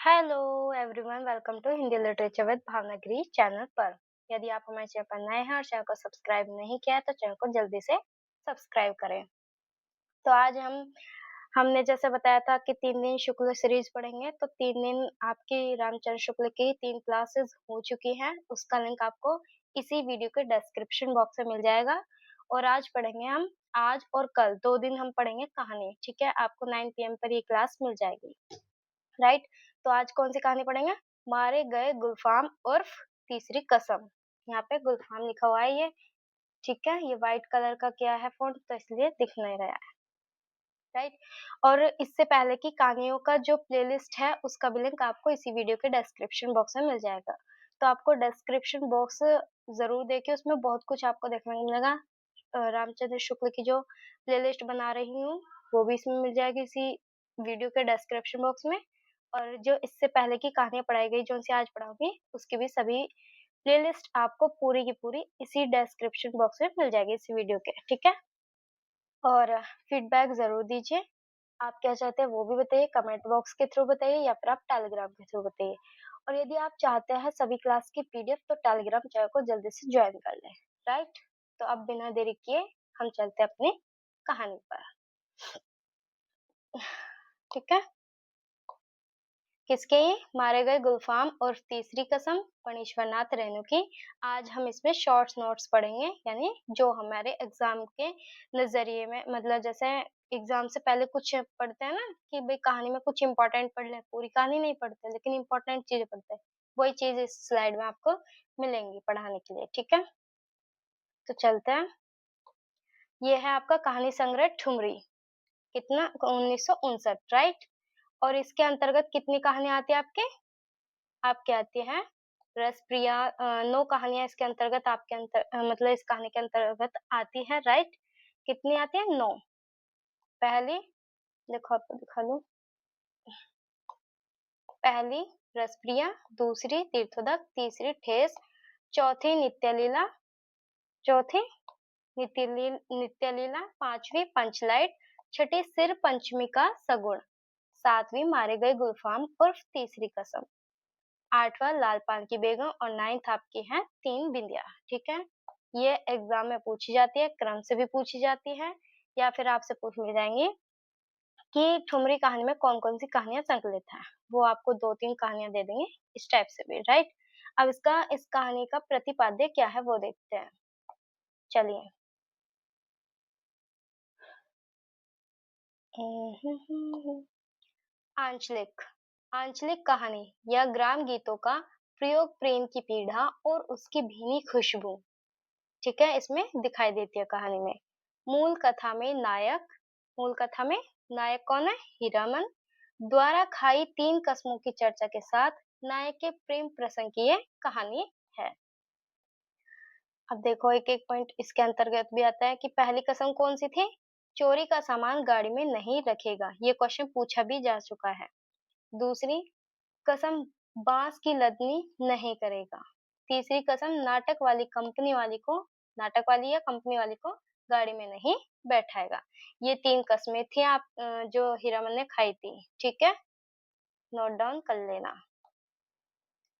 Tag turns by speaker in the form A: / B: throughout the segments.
A: Hello everyone, welcome to Hindi literature with Bhavanagiri channel पर। यदि आप हमारे चैनल पर नए हैं और चैनल को सब्सक्राइब नहीं किया है तो चैनल को जल्दी से सब्सक्राइब करें। तो आज हमने जैसे बताया था कि 3 दिन शुक्ल सीरीज पढ़ेंगे, तो 3 दिन आपकी रामचंद्र शुक्ल की 3 क्लासेस हो चुकी हैं। उसका लिंक आपको इसी वीडियो के डिस्क्रिप्शन बॉक्स में मिल जाएगा। और आज पढ़ेंगे हम, आज और कल 2 दिन हम पढ़ेंगे कहानी, ठीक है? आपको 9 पीएम पर ये क्लास मिल जाएगी, राइट? तो आज कौन सी कहानी पढ़ेंगे? मारे गए गुलफाम उर्फ तीसरी कसम। यहाँ पे गुलफाम लिखा हुआ है ये, ठीक है? ये व्हाइट कलर का क्या है फ़ॉन्ट, तो इसलिए दिख नहीं रहा है, राइट? और इससे पहले की कहानियों का जो प्लेलिस्ट है उसका भी लिंक आपको इसी वीडियो के डिस्क्रिप्शन बॉक्स में मिल जाएगा। तो आपको डिस्क्रिप्शन बॉक्स ज़रूर देखिए, उसमें बहुत कुछ आपको देखने को मिलेगा। रामचंद्र शुक्ल की जो प्लेलिस्ट बना रही हूँ वो भी इसमें मिल जाएगी इसी वीडियो के डिस्क्रिप्शन बॉक्स में। और जो इससे पहले की कहानियाँ पढ़ाई गई, जो-सी आज पढ़ाऊँगी, उसकी भी सभी प्लेलिस्ट आपको पूरी की पूरी इसी डिस्क्रिप्शन बॉक्स में मिल जाएगी इसी वीडियो के, ठीक है? और फीडबैक ज़रूर दीजिए। आप क्या चाहते हैं वो भी बताइए, कमेंट बॉक्स के थ्रू बताइए या फिर आप टेलीग्राम के थ्रू बताइए। और यदि आप चाहते हैं सभी क्लास की पीडीएफ तो टेलीग्राम चैनल को जल्दी से जॉइन कर लें, राइट? तो अब बिना देरी किए हम चलते हैं अपनी कहानी पर, ठीक है? किसके ये? मारे गए गुलफाम और तीसरी कसम, फणीश्वरनाथ रेणु की। आज हम इसमें शॉर्ट्स नोट्स पढ़ेंगे, यानी जो हमारे एग्जाम के नजरिए में, मतलब जैसे एग्जाम से पहले कुछ पढ़ते हैं ना कि भाई कहानी में कुछ इंपॉर्टेंट पढ़ ले, पूरी कहानी नहीं पढ़ते लेकिन इंपॉर्टेंट चीजें पढ़ते हैं, वही चीज इस स्लाइड में आपको मिलेंगी पढ़ाने के लिए, ठीक है? तो चलते हैं। ये है आपका कहानी संग्रह ठुमरी, कितना? 1959, राइट? और इसके अंतर्गत कितनी कहानियां आती है आपके आती हैं? रसप्रिया 9 कहानियाँ इसके अंतर्गत मतलब इस कहानी के अंतर्गत आती हैं, राइट? कितनी आती है? 9। पहली, देखो आपको दिखा दूँ। पहली रसप्रिया, दूसरी तीर्थोदक, तीसरी ठेस, चौथी नित्यलीला, चौथी नित्यलीला, पांचवी पंचलाइट, छठी सिर पंचमी का सगुण, सातवीं मारे गए गुलफाम उर्फ तीसरी कसम, आठवां लाल पान की बेगम और 9th आपकी है 3 बिंदिया, ठीक है? ये एग्जाम में पूछी जाती है, क्रम से भी पूछी जाती है, या फिर आपसे पूछ मिल जाएंगी कि ठुमरी कहानी में कौन कौन सी कहानियां संकलित हैं। वो आपको 2-3 कहानियां दे देंगे इस टाइप से भी, राइट? अब इस कहानी का प्रतिपाद्य क्या है वो देखते हैं, चलिए। आंचलिक, आंचलिक कहानी या ग्राम गीतों का प्रयोग प्रेम की पीड़ा और उसकी भीनी खुशबू, ठीक है, इसमें दिखाई देती है कहानी में। मूल कथा में नायक, मूल कथा में नायक कौन है? हीरामन द्वारा खाई 3 कस्मों की चर्चा के साथ नायक के प्रेम प्रसंग की ये कहानी है। अब देखो एक एक पॉइंट इसके अंतर्गत भी आता है कि पहली कसम कौन सी थी? चोरी का सामान गाड़ी में नहीं रखेगा, ये क्वेश्चन पूछा भी जा चुका है। दूसरी कसम, बांस की लदनी नहीं करेगा। तीसरी कसम, नाटक वाली या कंपनी वाली को गाड़ी में नहीं बैठाएगा। ये 3 कस्में थी जो हीरामन ने खाई थी, ठीक है? नोट डाउन कर लेना।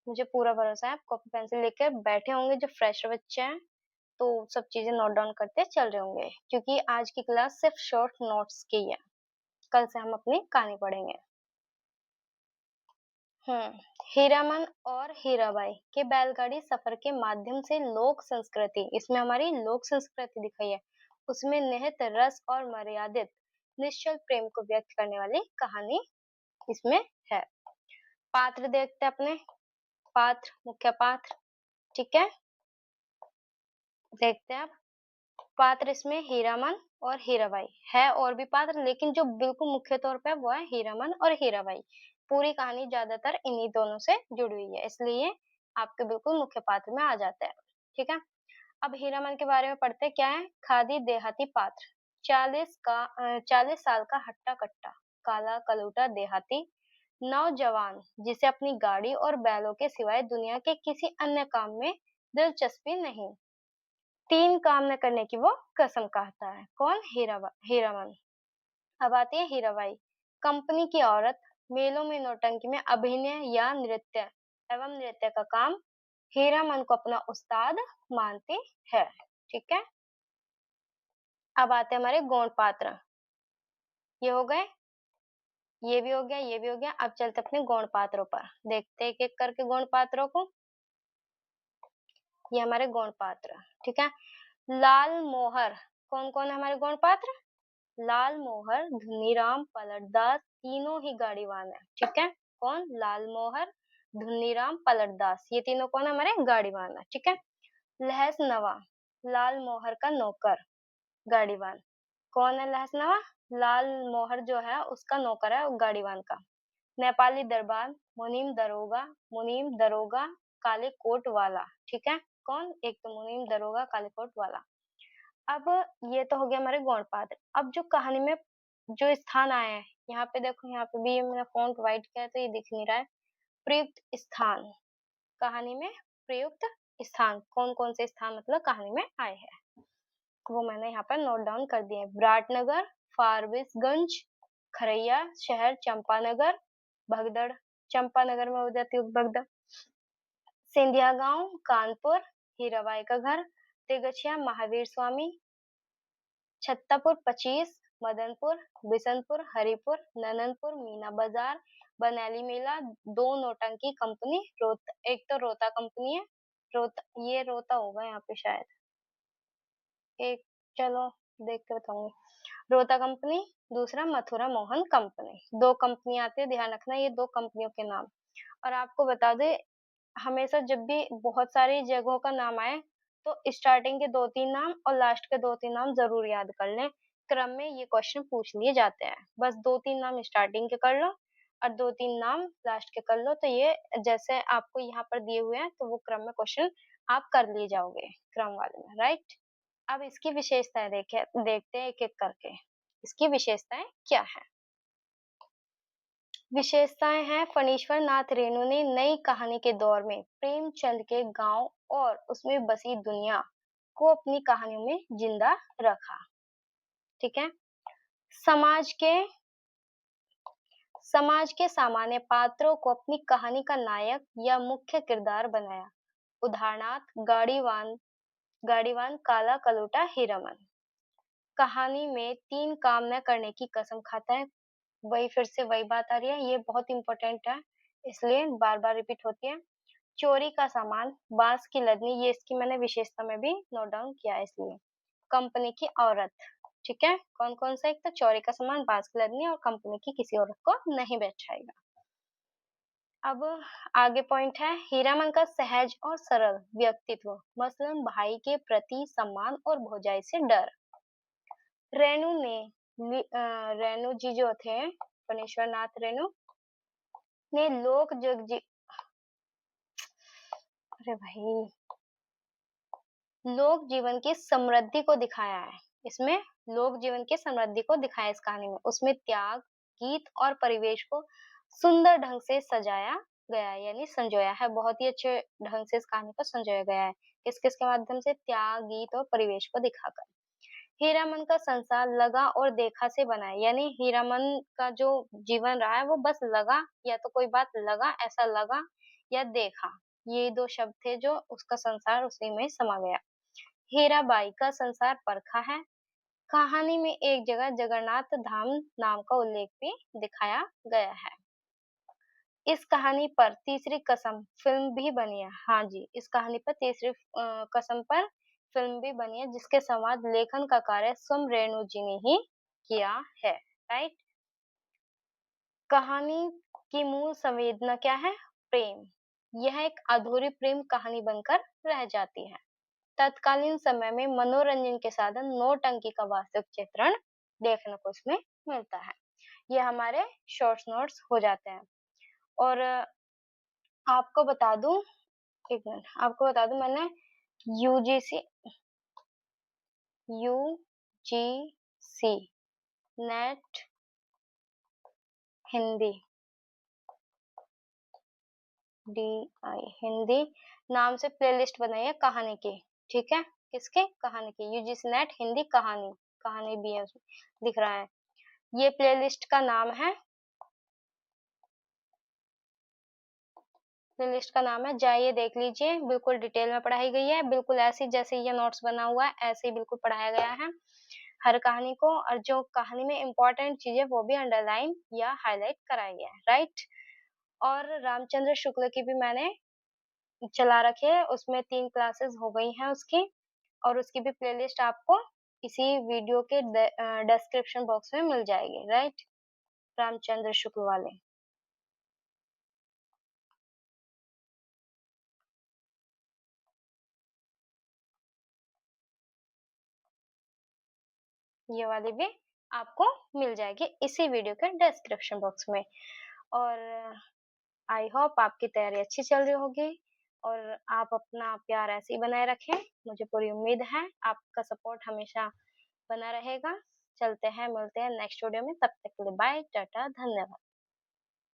A: मुझे पूरा भरोसा है आप कॉपी पेंसिल लेकर बैठे होंगे, जो फ्रेशर बच्चे हैं तो सब चीजें नोट डाउन करते चल रहे होंगे, क्योंकि आज की क्लास सिर्फ शॉर्ट नोट्स की है। कल से हम अपनी कहानी पढ़ेंगे। हीरामन और हीराबाई के बैलगाड़ी सफर के माध्यम से लोक संस्कृति, इसमें हमारी लोक संस्कृति दिखाई है, उसमें निहित रस और मर्यादित निश्चल प्रेम को व्यक्त करने वाली कहानी इसमें है। पात्र देखते हैं अपने, पात्र, मुख्य पात्र, ठीक है? देखते हैं आप पात्र इसमें हीरामन और हीराबाई है, और भी पात्र, लेकिन जो बिल्कुल मुख्य तौर पे वो है हीरामन और हीराबाई। पूरी कहानी ज्यादातर इन्हीं दोनों से जुड़ी हुई है, इसलिए आपके बिल्कुल मुख्य पात्र में आ जाते हैं, ठीक है? अब हीरामन के बारे में पढ़ते हैं। क्या है? खादी देहाती पात्र, 40 साल का हट्टा कट्टा काला कलूटा देहाती नौजवान, जिसे अपनी गाड़ी और बैलों के सिवाय दुनिया के किसी अन्य काम में दिलचस्पी नहीं, 3 काम न करने की वो कसम खाता है। कौन? हीरामन। अब आती है हीराबाई, कंपनी की औरत, मेलों में नौटंकी में अभिनय या नृत्य एवं नृत्य का काम हीरामन को अपना उस्ताद मानती है। ठीक है, अब आते हैं हमारे गौण पात्र। ये हो गए, ये भी हो गया, ये भी हो गया। अब चलते अपने गौण पात्रों पर, देखते हैं एक एक करके गौण पात्रों को। ये हमारे गौण पात्र, ठीक है। लाल मोहर, कौन कौन है हमारे गौण पात्र? लाल मोहर, धुनीराम, पलटदास, तीनों ही गाड़ीवान है। ठीक है, कौन? लाल मोहर, धुनीराम, पलटदास, ये तीनों कौन है? हमारे गाड़ीवान है। ठीक है। लहस नवा, लाल मोहर का नौकर, गाड़ीवान। कौन है लहस नवा? लाल मोहर जो है उसका नौकर है, गाड़ीवान का। नेपाली दरबार, मुनीम दरोगा, काले कोट वाला। ठीक है, कौन? एक तो मुनीम दरोगा, काले कोट वाला। अब ये तो हो गया हमारे गौण पात्र। अब जो कहानी में जो स्थान आए हैं, यहाँ पे देखो, यहाँ पे भी मैंने फॉन्ट व्हाइट किया है तो ये दिख नहीं रहा है। प्रयुक्त स्थान, कहानी में प्रयुक्त स्थान, कौन कौन से स्थान मतलब कहानी में आए हैं, वो मैंने यहाँ पर नोट डाउन कर दिए। विराटनगर, फारबिसगंज, खरैया शहर, चंपानगर, भगदड़, चंपानगर में हो जाती है भगदड़, सिंधिया गांव, कानपुर, हीराबाई का घर, तेगछिया महावीर स्वामी, छत्तापुर 25, मदनपुर, बिशनपुर, हरिपुर, नननपुर, मीना बाजार, बनेली मेला, दो नौटंकी कंपनी, एक तो रोता कंपनी है, ये रोता होगा यहाँ पे शायद, एक, चलो देख के बताऊंगी। रोता कंपनी, दूसरा मथुरा मोहन कंपनी, दो कंपनी आती है, ध्यान रखना ये दो कंपनियों के नाम। और आपको बता दे, हमेशा जब भी बहुत सारी जगहों का नाम आए तो स्टार्टिंग के 2-3 नाम और लास्ट के 2-3 नाम जरूर याद कर लें। क्रम में ये क्वेश्चन पूछ लिए जाते हैं। बस 2-3 नाम स्टार्टिंग के कर लो और 2-3 नाम लास्ट के कर लो, तो ये जैसे आपको यहाँ पर दिए हुए हैं तो वो क्रम में क्वेश्चन आप कर लिए जाओगे क्रम वाले में, राइट। अब इसकी विशेषताएं देखते हैं एक एक करके, इसकी विशेषताएं क्या है। विशेषताएं हैं, फणीश्वर नाथ रेणु ने नई कहानी के दौर में प्रेमचंद के गांव और उसमें बसी दुनिया को अपनी कहानियों में जिंदा रखा। ठीक है। समाज के समाज के सामान्य पात्रों को अपनी कहानी का नायक या मुख्य किरदार बनाया। उदाहरणार्थ गाड़ीवान, काला कलूटा, हीरामन। कहानी में 3 काम न करने की कसम खाता है। वही फिर से वही बात आ रही है, ये बहुत इंपॉर्टेंट है इसलिए बार बार रिपीट होती है। चोरी का सामान, बांस की लदनी, ये इसकी मैंने विशेषता में भी नोट डाउन किया है इसलिए। कंपनी की औरत, ठीक है, कौन कौन सा? एक तो चोरी का सामान, बांस की लदनी और कंपनी की किसी औरत को नहीं बैठाएगा। अब आगे पॉइंट है, हीरामन का सहज और सरल व्यक्तित्व, मसलन भाई के प्रति सम्मान और भौजाई से डर। रेणु जी जो थे, फणीश्वर नाथ रेणु ने अरे भाई, लोक जीवन की समृद्धि को दिखाया है। इसमें लोक जीवन की समृद्धि को दिखाया इस कहानी में। उसमें त्याग, गीत और परिवेश को सुंदर ढंग से सजाया गया है, यानी संजोया है। बहुत ही अच्छे ढंग से इस कहानी को संजोया गया है। किस किस के माध्यम से? त्याग, गीत और परिवेश को दिखाकर। हीरामन का संसार लगा और देखा से बना है, यानी हीरामन का जो जीवन रहा है वो बस लगा, या तो कोई बात लगा, ऐसा लगा या देखा, ये दो शब्द थे जो उसका संसार उसी में समा गया। हीराबाई का संसार परखा है। कहानी में एक जगह जगन्नाथ धाम नाम का उल्लेख भी दिखाया गया है। इस कहानी पर तीसरी कसम फिल्म भी बनी है। हाँ जी, इस कहानी पर तीसरी कसम पर फिल्म भी बनी है, जिसके संवाद लेखन का कार्य स्वयं रेणु जी ने ही किया है, राइट। कहानी की मूल संवेदना क्या है? प्रेम। यह एक अधूरी प्रेम कहानी बनकर रह जाती है। तत्कालीन समय में मनोरंजन के साधन नौटंकी का वास्तविक चित्रण देखने को इसमें मिलता है। ये हमारे शॉर्ट्स नोट्स हो जाते हैं। और आपको बता दूं, एक मिनट, आपको बता दूं, मैंने यूजीसी नेट हिंदी हिंदी नाम से प्लेलिस्ट बनाई है कहानी की। ठीक है, किसके? कहानी की। यूजीसी नेट हिंदी कहानी भी है उसमें, दिख रहा है। ये प्लेलिस्ट का नाम है प्लेलिस्ट का नाम है, जाइए देख लीजिए, बिल्कुल डिटेल में पढ़ाई गई है, बिल्कुल ऐसे ही जैसे ये नोट्स बना हुआ है, ऐसे ही बिल्कुल पढ़ाया गया है हर कहानी को, और जो कहानी में इम्पोर्टेंट चीज़ें वो भी अंडरलाइन या हाइलाइट कराया गया है, राइट? और रामचंद्र शुक्ल की भी मैंने चला रखी है, उसमें 3 क्लासेस हो गई हैं उसकी, और उसकी भी प्लेलिस्ट आपको इसी वीडियो के डिस्क्रिप्शन बॉक्स में मिल जाएगी, राइट? रामचंद्र शुक्ल वाले। ये वाली भी आपको मिल जाएगी इसी वीडियो के डिस्क्रिप्शन बॉक्स में। और आई होप आपकी तैयारी अच्छी चल रही होगी और आप अपना प्यार ऐसे ही बनाए रखें। मुझे पूरी उम्मीद है आपका सपोर्ट हमेशा बना रहेगा। चलते हैं, मिलते हैं नेक्स्ट वीडियो में, तब तक के लिए बाय, टाटा, धन्यवाद।